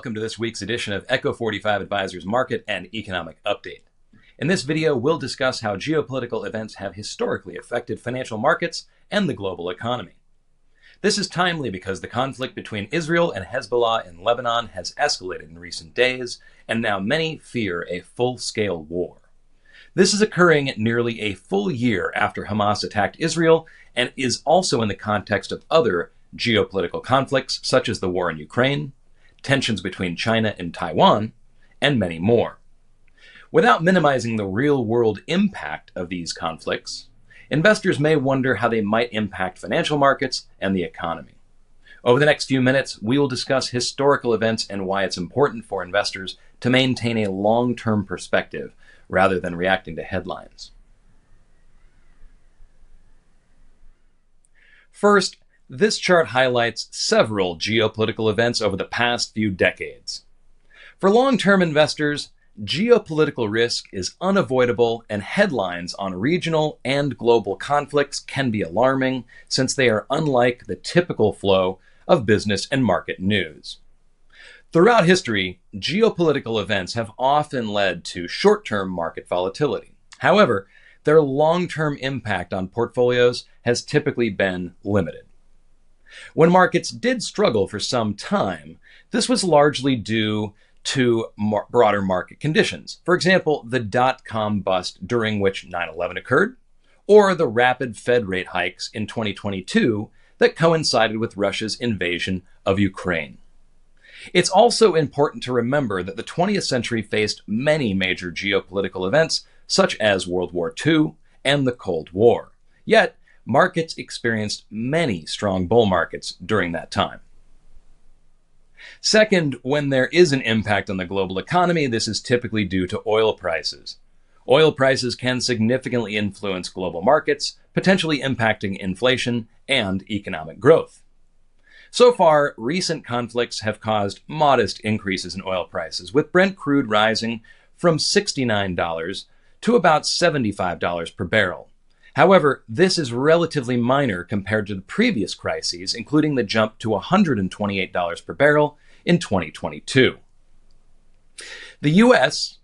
welcome to this week's edition of Echo45 Advisors Market and Economic Update. In this video, we'll discuss how geopolitical events have historically affected financial markets and the global economy. This is timely because the conflict between Israel and Hezbollah in Lebanon has escalated in recent days, and now many fear a full-scale war. This is occurring nearly a full year after Hamas attacked Israel and is also in the context of other geopolitical conflicts such as the war in Ukraine, tensions between China and Taiwan, and many more. Without minimizing the real-world impact of these conflicts, investors may wonder how they might impact financial markets and the economy. Over the next few minutes, we will discuss historical events and why it's important for investors to maintain a long-term perspective rather than reacting to headlines. First, this chart highlights several geopolitical events over the past few decades. For long-term investors, geopolitical risk is unavoidable, and headlines on regional and global conflicts can be alarming since they are unlike the typical flow of business and market news. Throughout history, geopolitical events have often led to short-term market volatility. However, their long-term impact on portfolios has typically been limited. When markets did struggle for some time, this was largely due to broader market conditions. For example, the dot-com bust during which 9/11 occurred, or the rapid Fed rate hikes in 2022 that coincided with Russia's invasion of Ukraine. It's also important to remember that the 20th century faced many major geopolitical events, such as World War II and the Cold War. Yet, markets experienced many strong bull markets during that time. Second, when there is an impact on the global economy, this is typically due to oil prices. Oil prices can significantly influence global markets, potentially impacting inflation and economic growth. So far, recent conflicts have caused modest increases in oil prices, with Brent crude rising from $69 to about $75 per barrel. However, this is relatively minor compared to the previous crises, including the jump to $128 per barrel in 2022. The U.S.,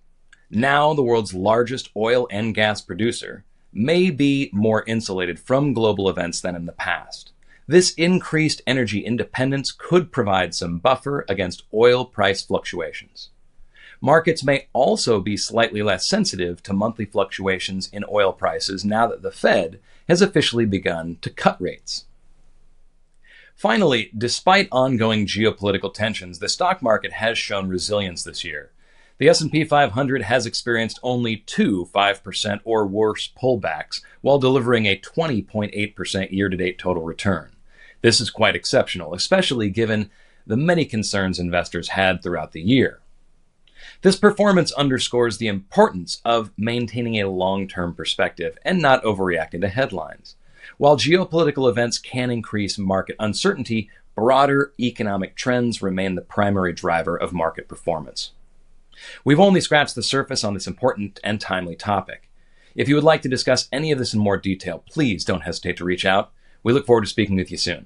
now the world's largest oil and gas producer, may be more insulated from global events than in the past. This increased energy independence could provide some buffer against oil price fluctuations. Markets may also be slightly less sensitive to monthly fluctuations in oil prices now that the Fed has officially begun to cut rates. Finally, despite ongoing geopolitical tensions, the stock market has shown resilience this year. The S&P 500 has experienced only two 5% or worse pullbacks, while delivering a 20.8% year-to-date total return. This is quite exceptional, especially given the many concerns investors had throughout the year. This performance underscores the importance of maintaining a long-term perspective and not overreacting to headlines. While geopolitical events can increase market uncertainty, broader economic trends remain the primary driver of market performance. We've only scratched the surface on this important and timely topic. If you would like to discuss any of this in more detail, please don't hesitate to reach out. We look forward to speaking with you soon.